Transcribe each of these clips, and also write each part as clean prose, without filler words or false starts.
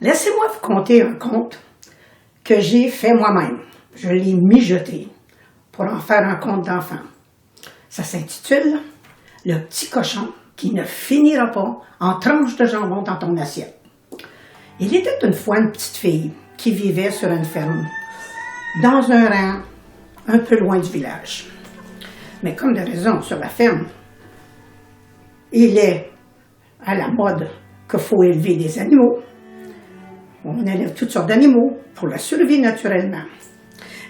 Laissez-moi vous conter un conte que j'ai fait moi-même. Je l'ai mijoté pour en faire un conte d'enfant. Ça s'intitule « Le petit cochon qui ne finira pas en tranches de jambon dans ton assiette ». Il était une fois une petite fille qui vivait sur une ferme, dans un rang un peu loin du village. Mais comme de raison sur la ferme, il est à la mode qu'il faut élever des animaux. On élève toutes sortes d'animaux pour la survie naturellement.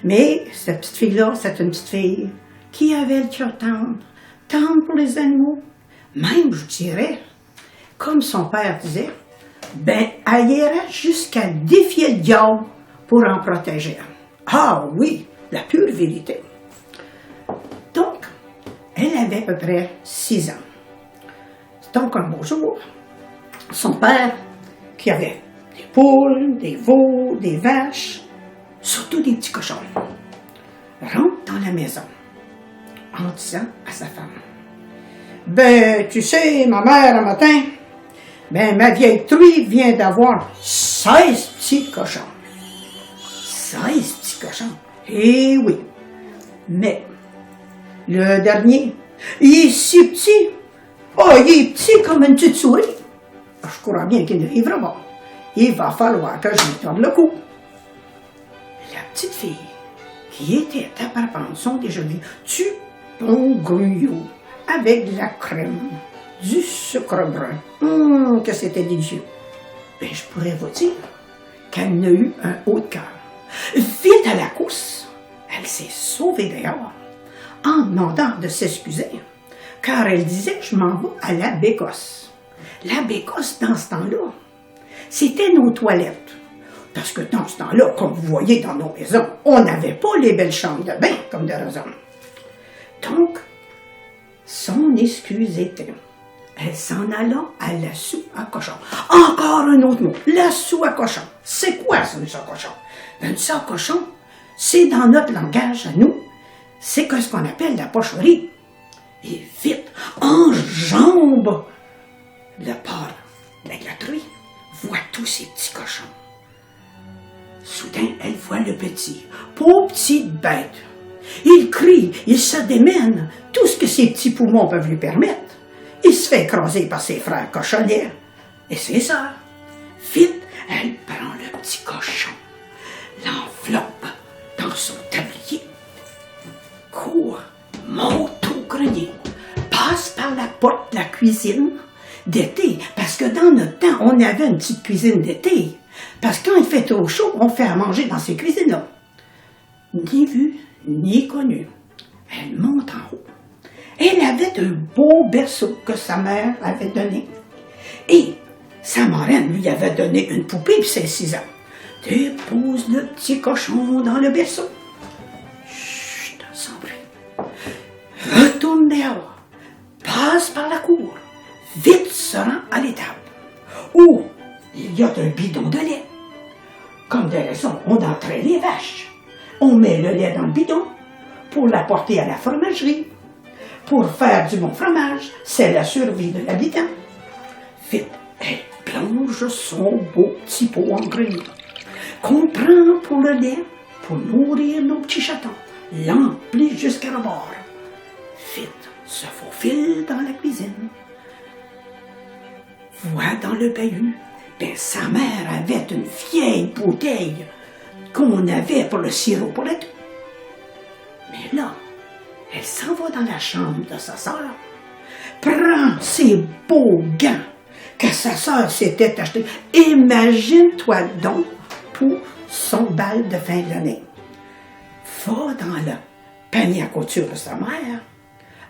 Mais cette petite fille-là, c'est une petite fille qui avait le cœur tendre pour les animaux. Même, je dirais, comme son père disait, ben, elle irait jusqu'à défier le diable pour en protéger un. Ah oui, la pure vérité. Donc, elle avait à peu près 6 ans. Donc, un beau jour, son père, qui avait des poules, des veaux, des vaches, surtout des petits cochons, rentre dans la maison en disant à sa femme, « Ben, tu sais, ma mère, un matin, ben, ma vieille truie vient d'avoir 16 petits cochons. 16 petits cochons. Eh oui. Mais, le dernier, il est si petit. Oh, il est petit comme une petite souris. Je crois bien qu'il ne vivra pas. Il va falloir que je lui tourne le cou. » La petite fille, qui était à prendre son déjeuner du bon gruyot avec de la crème, du sucre brun, que c'était délicieux. Ben, je pourrais vous dire qu'elle n'a eu un haut de cœur. Vite à la course, elle s'est sauvée dehors en demandant de s'excuser, car elle disait « Je m'en vais à la bécosse ». La bécosse, dans ce temps-là, c'était nos toilettes. Parce que dans ce temps-là, comme vous voyez dans nos maisons, on n'avait pas les belles chambres de bain comme de raison. Donc, son excuse était, elle s'en alla à la soupe à cochon. Encore un autre mot, la soupe à cochon. C'est quoi ça, une soupe à cochon? Une soupe à cochon, c'est dans notre langage à nous, c'est ce qu'on appelle la pocherie. Et vite, enjambe le porc, la gâterie, voit tous ces petits cochons. Soudain, elle voit le petit, pauvre petite bête. Il crie, il se démène, tout ce que ses petits poumons peuvent lui permettre. Il se fait écraser par ses frères cochonnets et ses sœurs. Vite, elle prend le petit cochon, l'enveloppe dans son tablier, court, monte au grenier, passe par la porte de la cuisine d'été, parce que dans notre temps, on avait une petite cuisine d'été. Parce que quand il fait trop chaud, on fait à manger dans ces cuisines-là. Ni vue, ni connue. Elle monte en haut. Elle avait un beau berceau que sa mère avait donné. Et sa marraine lui avait donné une poupée, puis c'est 6 ans. Dépose le petit cochon dans le berceau. Chut, sans bruit. Retourne dehors. Passe par la cour. Vite se rend à l'étable. Où il y a un bidon de lait. Comme de raison, on entraîne les vaches. On met le lait dans le bidon pour l'apporter à la fromagerie. Pour faire du bon fromage, c'est la survie de l'habitant. Vite, elle plonge son beau petit pot en grenier, qu'on prend pour le lait, pour nourrir nos petits chatons, l'emplit jusqu'à rebord. Vite, se faufile dans la cuisine. Voit dans le bahut, ben, sa mère avait une vieille bouteille qu'on avait pour le sirop pour la toux. Mais là, elle s'en va dans la chambre de sa sœur, prend ses beaux gants que sa sœur s'était achetés. Imagine-toi donc pour son bal de fin d'année. Va dans le panier à couture de sa mère,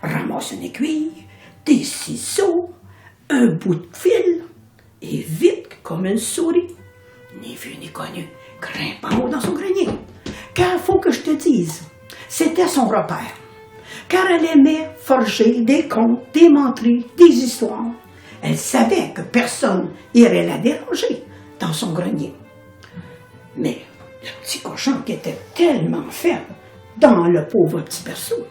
ramasse une aiguille, des ciseaux, un bout de fil, et vite comme une souris, ni vue ni connue, grimpe en haut dans son grenier. Car il faut que je te dise, c'était son repère. Car elle aimait forger des contes, des menteries, des histoires. Elle savait que personne irait la déranger dans son grenier. Mais le petit cochon qui était tellement ferme dans le pauvre petit berceau,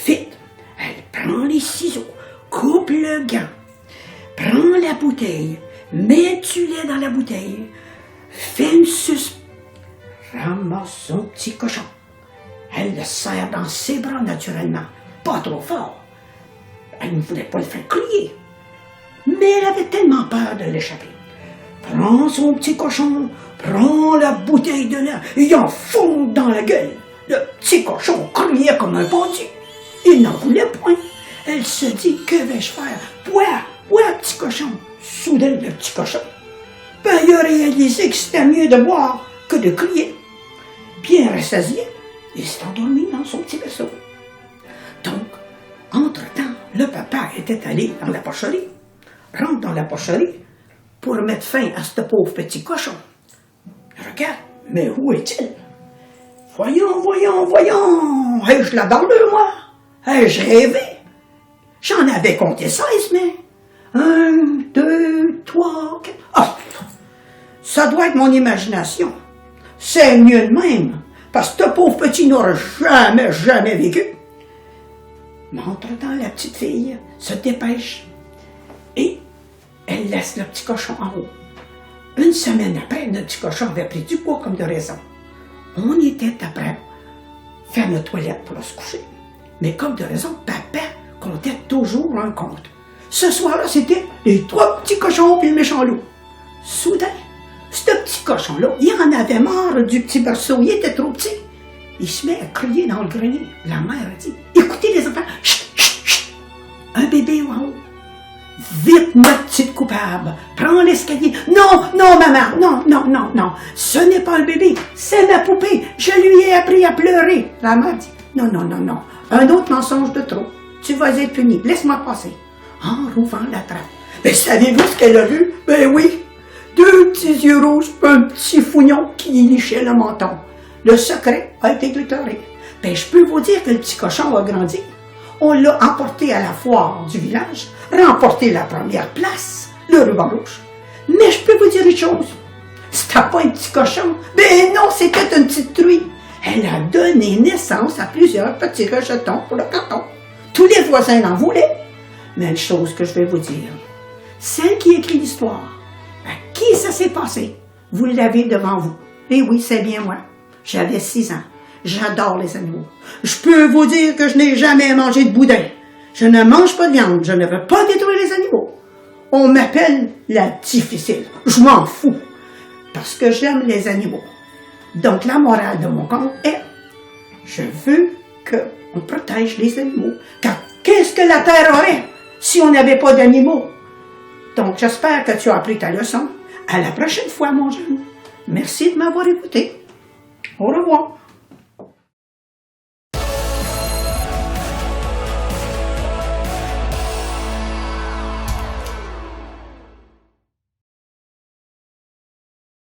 vite, elle prend les ciseaux, coupe le gant, prends la bouteille, mets du lait dans la bouteille, fait une suce, ramasse son petit cochon. Elle le serre dans ses bras naturellement, pas trop fort. Elle ne voulait pas le faire crier, mais elle avait tellement peur de l'échapper. Prend son petit cochon, prend la bouteille de lait et en fonde dans la gueule. Le petit cochon criait comme un bandit. Il n'en voulait point. Elle se dit, que vais-je faire? Bois, petit cochon. Soudain, le petit cochon, il a réalisé que c'était mieux de boire que de crier. Bien rassasié, il s'est endormi dans son petit vaisseau. Donc, entre-temps, le papa était allé dans la porcherie, rentre dans la porcherie pour mettre fin à ce pauvre petit cochon. Regarde, mais où est-il? Voyons, ai-je la barbe, moi? Ai-je rêvé? J'en avais compté 16, mais 1, 2, 3, 4... Ah! Ça doit être mon imagination. C'est mieux de même, parce que ce pauvre petit n'aura jamais vécu. Mais entre-temps, la petite fille se dépêche et elle laisse le petit cochon en haut. Une semaine après, notre petit cochon avait pris du poids comme de raison. On était après faire notre toilette pour se coucher. Mais comme de raison, papa comptait toujours un conte. Ce soir-là, c'était les 3 petits cochons et le méchant loup. Soudain, ce petit cochon-là, il en avait marre du petit berceau, il était trop petit. Il se met à crier dans le grenier. La mère a dit, écoutez les enfants, chut, chut, chut, un bébé en haut. Vite, notre petite coupable, prends l'escalier. Non, maman, non, ce n'est pas le bébé, c'est ma poupée, je lui ai appris à pleurer. La mère dit, non, un autre mensonge de trop, tu vas être puni, laisse-moi passer. En rouvrant la trappe. Mais savez-vous ce qu'elle a vu? Ben oui, 2 petits yeux rouges, un petit fougnon qui lichait le menton. Le secret a été déclaré. Ben je peux vous dire que le petit cochon a grandi. On l'a emporté à la foire du village, remporté la première place, le ruban rouge. Mais je peux vous dire une chose, c'était pas un petit cochon, ben non, c'était une petite truie. Elle a donné naissance à plusieurs petits rejetons pour le canton. Tous les voisins en voulaient. Mais une chose que je vais vous dire, celle qui écrit l'histoire, à qui ça s'est passé, vous l'avez devant vous. Et oui, c'est bien moi. J'avais 6 ans. J'adore les animaux. Je peux vous dire que je n'ai jamais mangé de boudin. Je ne mange pas de viande. Je ne veux pas détruire les animaux. On m'appelle la difficile. Je m'en fous. Parce que j'aime les animaux. Donc la morale de mon conte est, je veux qu'on protège les animaux. Car qu'est-ce que la Terre aurait si on n'avait pas d'animaux? Donc j'espère que tu as appris ta leçon. À la prochaine fois, mon jeune. Merci de m'avoir écouté. Au revoir.